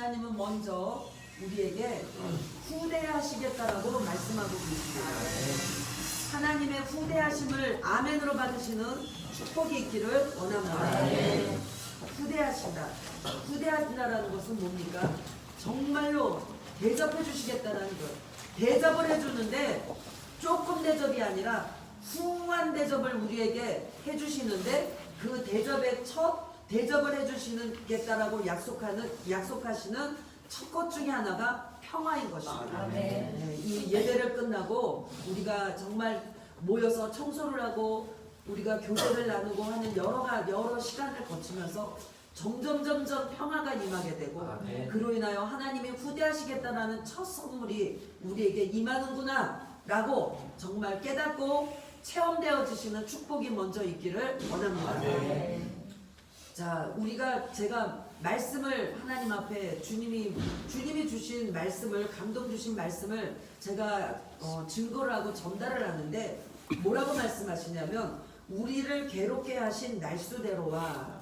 하나님은 먼저 우리에게 후대하시겠다라고 말씀하고 계십니다. 하나님의 후대하심을 아멘으로 받으시는 축복이 있기를 원합니다. 후대하신다. 후대하신다라는 것은 뭡니까? 정말로 대접해 주시겠다라는 것. 대접을 해주는데 조금 대접이 아니라 훌륭한 대접을 우리에게 해주시는데 그 대접의 첫 대접을 해주시겠다라고 약속하시는 첫 것 중에 하나가 평화인 것입니다. 네, 이 예배를 끝나고 우리가 정말 모여서 청소를 하고 우리가 교제를 나누고 하는 여러 시간을 거치면서 점점 평화가 임하게 되고 그로 인하여 하나님이 후대하시겠다라는 첫 선물이 우리에게 임하는구나 라고 정말 깨닫고 체험되어지시는 축복이 먼저 있기를 원합니다. 자, 제가 말씀을 하나님 앞에 주님이 주신 말씀을, 감동 주신 말씀을 제가 증거를 하고 전달을 하는데 뭐라고 말씀하시냐면 우리를 괴롭게 하신 날수대로와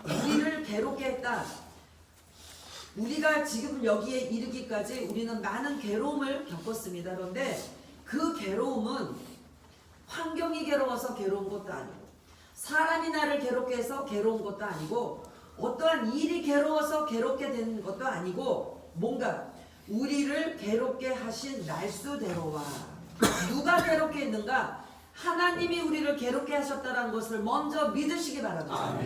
우리를 괴롭게 했다. 우리가 지금 여기에 이르기까지 우리는 많은 괴로움을 겪었습니다. 그런데 그 괴로움은 환경이 괴로워서 괴로운 것도 아니고 사람이 나를 괴롭게 해서 괴로운 것도 아니고 어떠한 일이 괴로워서 괴롭게 된 것도 아니고 뭔가 우리를 괴롭게 하신 날수대로와 누가 괴롭게 했는가? 하나님이 우리를 괴롭게 하셨다는 것을 먼저 믿으시기 바랍니다.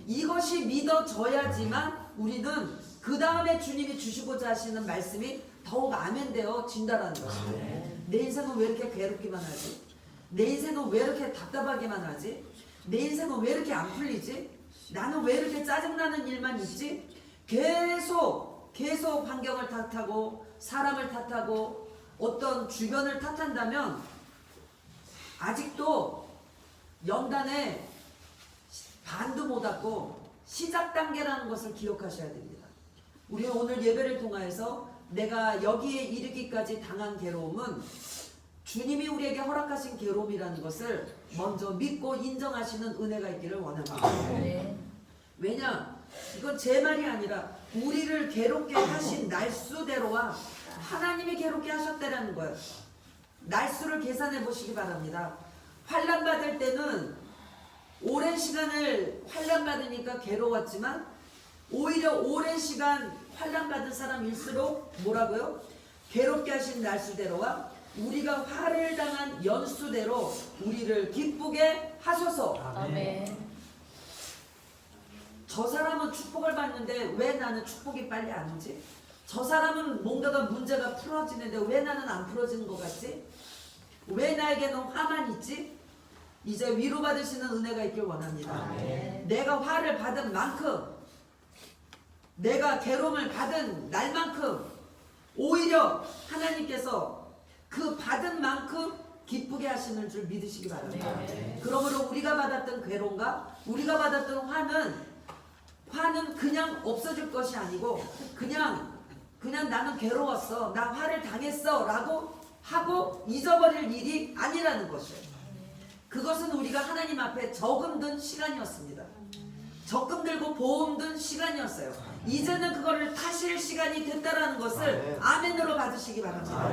이것이 믿어져야지만 우리는 그 다음에 주님이 주시고자 하시는 말씀이 더욱 아멘되어 진다라는 것입니다. 내 인생은 왜 이렇게 괴롭기만 하지? 내 인생은 왜 이렇게 답답하기만 하지? 내 인생은 왜 이렇게 안 풀리지? 나는 왜 이렇게 짜증나는 일만 있지? 계속 환경을 탓하고 사람을 탓하고 어떤 주변을 탓한다면 아직도 연단에 반도 못 왔고 시작 단계라는 것을 기억하셔야 됩니다. 우리 오늘 예배를 통하여서 내가 여기에 이르기까지 당한 괴로움은 주님이 우리에게 허락하신 괴로움이라는 것을 먼저 믿고 인정하시는 은혜가 있기를 원합니다. 왜냐? 이건 제 말이 아니라 우리를 괴롭게 하신 날수대로와 하나님이 괴롭게 하셨다라는 거예요. 날수를 계산해 보시기 바랍니다. 환난 받을 때는 오랜 시간을 환난 받으니까 괴로웠지만 오히려 오랜 시간 환난 받은 사람일수록 뭐라고요? 괴롭게 하신 날수대로와 우리가 화를 당한 연수대로 우리를 기쁘게 하소서. 아멘. 저 사람은 축복을 받는데 왜 나는 축복이 빨리 안 오지? 저 사람은 뭔가가 문제가 풀어지는데 왜 나는 안 풀어지는 것 같지? 왜 나에게는 화만 있지? 이제 위로받으시는 은혜가 있길 원합니다. 내가 화를 받은 만큼 내가 괴로움을 받은 날만큼 오히려 하나님께서 그 받은 만큼 기쁘게 하시는 줄 믿으시기 바랍니다. 그러므로 우리가 받았던 괴로움과 우리가 받았던 화는 그냥 없어질 것이 아니고 그냥 나는 괴로웠어, 나 화를 당했어 라고 하고 잊어버릴 일이 아니라는 것이에요. 그것은 우리가 하나님 앞에 적금 든 시간이었습니다. 적금 들고 보험 든 시간이었어요. 이제는 그거를 타실 시간이 됐다라는 것을 아멘으로 받으시기 바랍니다.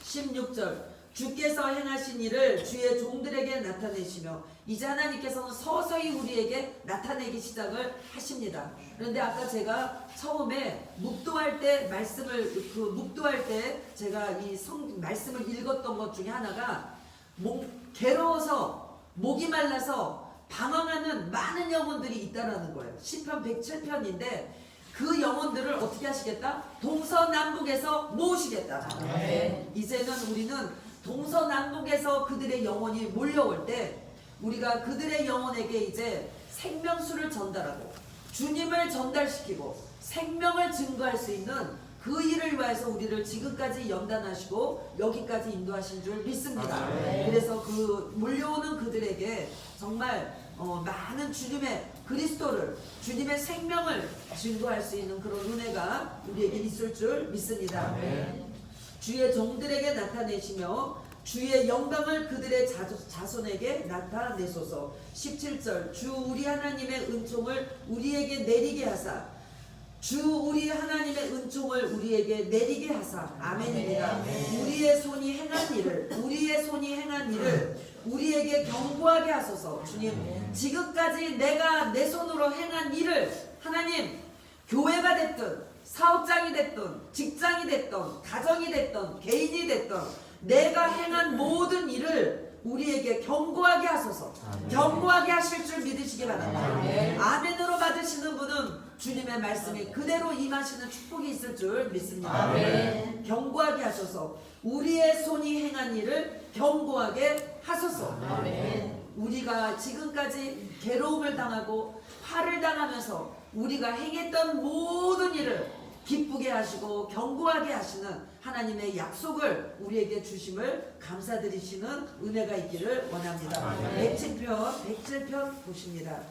16절 주께서 행하신 일을 주의 종들에게 나타내시며 이제 하나님께서는 서서히 우리에게 나타내기 시작을 하십니다. 그런데 아까 제가 처음에 묵도할 때 제가 이 말씀을 읽었던 것 중에 하나가 괴로워서 목이 말라서 방황하는 많은 영혼들이 있다라는 거예요. 시편 107편인데 그 영혼들을 어떻게 하시겠다? 동서남북에서 모으시겠다. 이제는 우리는 동서남북에서 그들의 영혼이 몰려올 때 우리가 그들의 영혼에게 이제 생명수를 전달하고 주님을 전달시키고 생명을 증거할 수 있는 그 일을 위해서 우리를 지금까지 연단하시고 여기까지 인도하신 줄 믿습니다. 그래서 그 몰려오는 그들에게 정말 많은 주님의 그리스도를, 주님의 생명을 증거할 수 있는 그런 은혜가 우리에게 있을 줄 믿습니다. 주의 종들에게 나타내시며 주의 영광을 그들의 자손에게 나타내소서. 17절 주 우리 하나님의 은총을 우리에게 내리게 하사 주 우리 하나님의 은총을 우리에게 내리게 하사. 아멘입니다. 우리의 손이 행한 일을 우리에게 경고하게 하소서. 주님, 지금까지 내가 내 손으로 행한 일을 하나님, 교회가 됐든 사업장이 됐든 직장이 됐든 가정이 됐든 개인이 됐든 내가 행한 모든 일을 우리에게 경고하게 하소서. 경고하게 하실 줄 믿으시기 바랍니다. 아멘으로 받으시는 분은 주님의 말씀이 그대로 임하시는 축복이 있을 줄 믿습니다. 경고하게 하소서. 우리의 손이 행한 일을 경고하게 하소서. 우리가 지금까지 괴로움을 당하고 화를 당하면서 우리가 행했던 모든 일을 기쁘게 하시고 경고하게 하시는 하나님의 약속을 우리에게 주심을 감사드리시는 은혜가 있기를 원합니다. 107편 보십니다.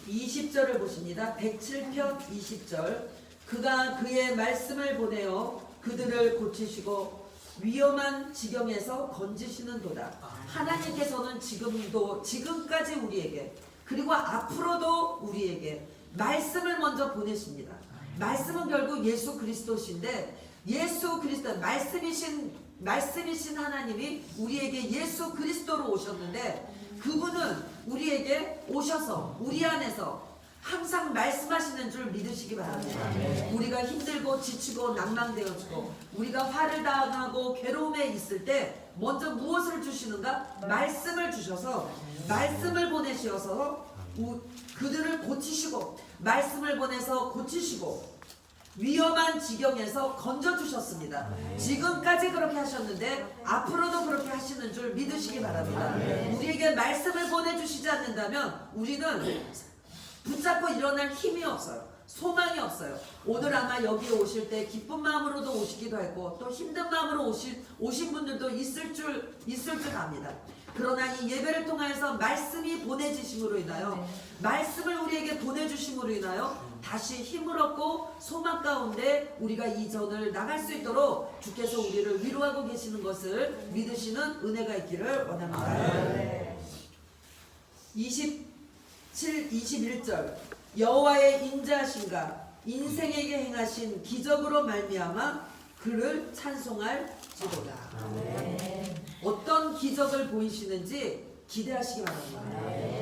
(20절을) 보십니다. 107편 20절. 그가 그의 말씀을 보내어 그들을 고치시고 위험한 지경에서 건지시는 도다. 하나님께서는 지금까지 우리에게 그리고 앞으로도 우리에게 말씀을 먼저 보내십니다. 말씀은 결국 예수 그리스도신데, 예수 그리스도 말씀이신 하나님이 우리에게 예수 그리스도로 오셨는데, 그분은 우리에게 오셔서 우리 안에서 항상 말씀하시는 줄 믿으시기 바랍니다. 우리가 힘들고 지치고 낭망되어지고 우리가 화를 당하고 괴로움에 있을 때 먼저 무엇을 주시는가? 말씀을 주셔서 말씀을 보내셔서 그들을 고치시고, 말씀을 보내서 고치시고 위험한 지경에서 건져주셨습니다. 지금까지 그렇게 하셨는데 앞으로도 그렇게 하시는 줄 믿으시기 바랍니다. 우리에게 말씀을 보내주시지 않는다면 우리는 붙잡고 일어날 힘이 없어요. 소망이 없어요. 오늘 아마 여기에 오실 때 기쁜 마음으로도 오시기도 했고 또 힘든 마음으로 오신 분들도 있을 줄 압니다. 그러나 이 예배를 통해서 말씀이 보내지심으로 인하여, 말씀을 우리에게 보내주심으로 인하여 다시 힘을 얻고 소망 가운데 우리가 이 전을 나갈 수 있도록 주께서 우리를 위로하고 계시는 것을 믿으시는 은혜가 있기를 원합니다. 21절. 여호와의 인자하심과 인생에게 행하신 기적으로 말미암아 그를 찬송할지로다. 어떤 기적을 보이시는지 기대하시기 바랍니다.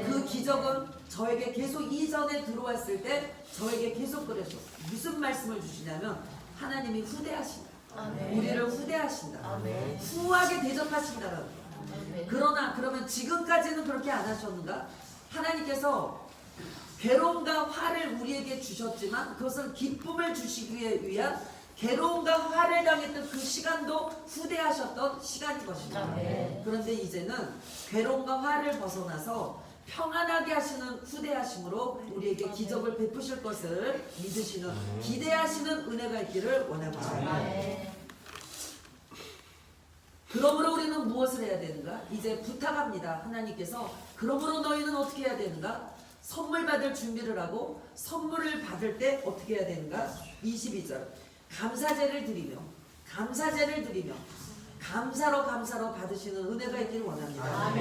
그 기적은 저에게 계속 이전에 들어왔을 때 저에게 계속 그랬어. 무슨 말씀을 주시냐면 하나님이 후대하신다. 우리를 후대하신다. 후하게 대접하신다는 거예요. 그러면 지금까지는 그렇게 안 하셨는가? 하나님께서 괴로움과 화를 우리에게 주셨지만 그것은 기쁨을 주시기 위한, 괴로움과 화를 당했던 그 시간도 후대하셨던 시간인 것입니다. 그런데 이제는 괴로움과 화를 벗어나서 평안하게 하시는 후대하심으로 우리에게 기적을 베푸실 것을 믿으시는, 기대하시는 은혜가 있기를 원합니다. 그러므로 우리는 무엇을 해야 되는가? 이제 부탁합니다. 하나님께서 그러므로 너희는 어떻게 해야 되는가? 선물 받을 준비를 하고, 선물을 받을 때 어떻게 해야 되는가? 22절. 감사제를 드리며 감사로 받으시는 은혜가 있기를 원합니다.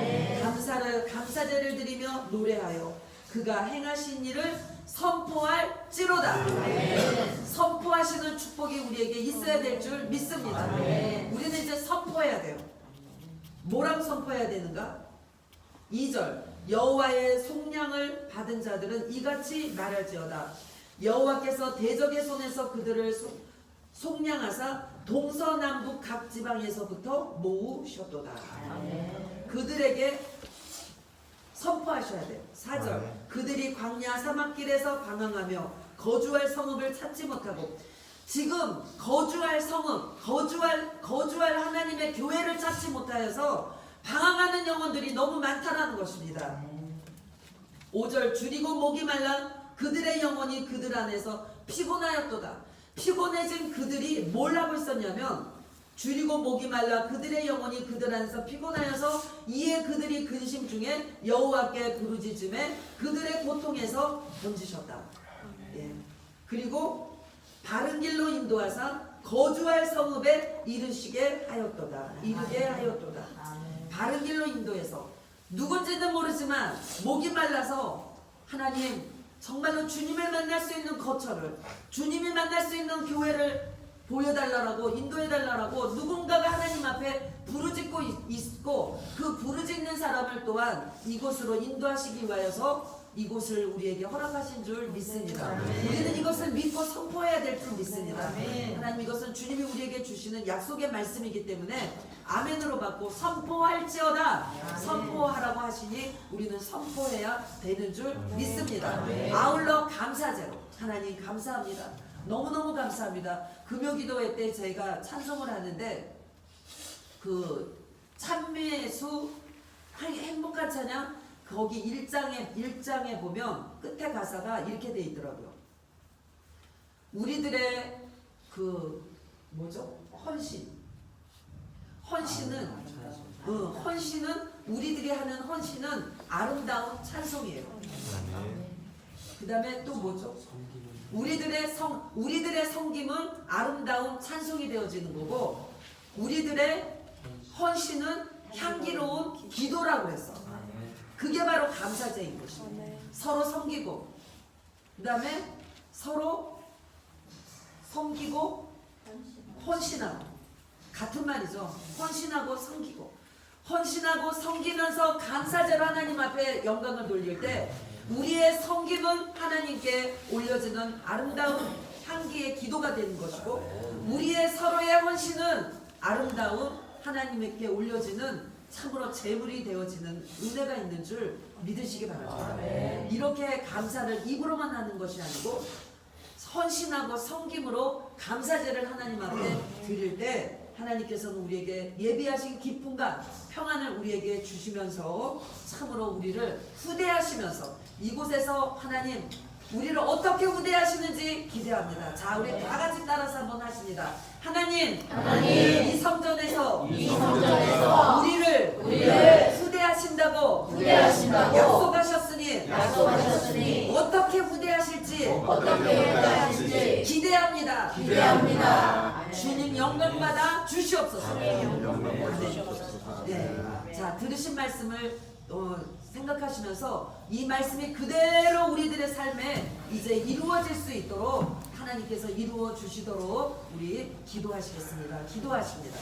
감사제를 드리며 노래하여 그가 행하신 일을 선포할지로다. 선포하시는 축복이 우리에게 있어야 될 줄 믿습니다. 우리는 이제 선포해야 돼요. 뭐랑 선포해야 되는가? 2절. 여호와의 속량을 받은 자들은 이같이 말할지어다. 여호와께서 대적의 손에서 그들을 속량하사 동서남북 각 지방에서부터 모으셨도다. 그들에게 선포하셔야 돼요. 4절. 그들이 광야 사막길에서 방황하며 거주할 성읍을 찾지 못하고, 지금 거주할 성읍, 거주할 하나님의 교회를 찾지 못하여서 방황하는 영혼들이 너무 많다는 것입니다. 5절. 줄이고 목이 말라 그들의 영혼이 그들 안에서 피곤하였도다. 피곤해진 그들이 뭘 하고 있었냐면, 줄이고 목이 말라 그들의 영혼이 그들 안에서 피곤하여서 이에 그들이 근심 중에 여호와께 부르짖음에 그들의 고통에서 건지셨다. 그리고 바른 길로 인도하사 거주할 성읍에 이르게 하였도다. 바른 길로 인도해서 누군지는 모르지만 목이 말라서 하나님 정말로 주님을 만날 수 있는 거처를, 주님이 만날 수 있는 교회를 보여달라고, 인도해달라고 누군가가 하나님 앞에 부르짖고 있고, 그 부르짖는 사람을 또한 이곳으로 인도하시기 위하여서 이곳을 우리에게 허락하신 줄 믿습니다. 우리는 이것을 믿고 선포해야 될 줄 믿습니다. 하나님, 이것은 주님이 우리에게 주시는 약속의 말씀이기 때문에 아멘으로 받고 선포할지어다 선포하라고 하시니 우리는 선포해야 되는 줄 믿습니다. 아울러 감사제로 하나님 감사합니다. 너무너무 감사합니다. 금요기도회 때 저희가 찬송을 하는데 그 찬미의 수 행복한 찬양 거기 1장에 보면 끝에 가사가 이렇게 돼 있더라고요. 우리들의 그 뭐죠? 헌신은 우리들이 하는 헌신은 아름다운 찬송이에요. 그 다음에 또 뭐죠? 우리들의 섬김은 아름다운 찬송이 되어지는 거고, 우리들의 헌신은 향기로운 기도라고 했어. 그게 바로 감사제인 것입니다. 서로 섬기고, 그 다음에 서로 섬기고 헌신하고, 같은 말이죠. 헌신하고 섬기면서 감사제로 하나님 앞에 영광을 돌릴 때 우리의 섬김은 하나님께 올려지는 아름다운 향기의 기도가 되는 것이고, 우리의 서로의 헌신은 아름다운 하나님께 올려지는 참으로 제물이 되어지는 은혜가 있는 줄 믿으시기 바랍니다. 이렇게 감사를 입으로만 하는 것이 아니고 헌신하고 섬김으로 감사제를 하나님 앞에 드릴 때 하나님께서는 우리에게 예비하신 기쁨과 평안을 우리에게 주시면서 참으로 우리를 후대하시면서 이곳에서 하나님 우리를 어떻게 후대하시는지 기대합니다. 자, 우리 다 같이 따라서 한번 하십니다. 하나님, 이 성전에서 우리를 후대하신다고 약속하셨으니 어떻게 후대하실지 기대합니다. 주님 영광받아 주시옵소서. 네. 자, 들으신 말씀을 생각하시면서 이 말씀이 그대로 우리들의 삶에 이제 이루어질 수 있도록 하나님께서 이루어 주시도록 우리 기도하시겠습니다. 기도하십니다.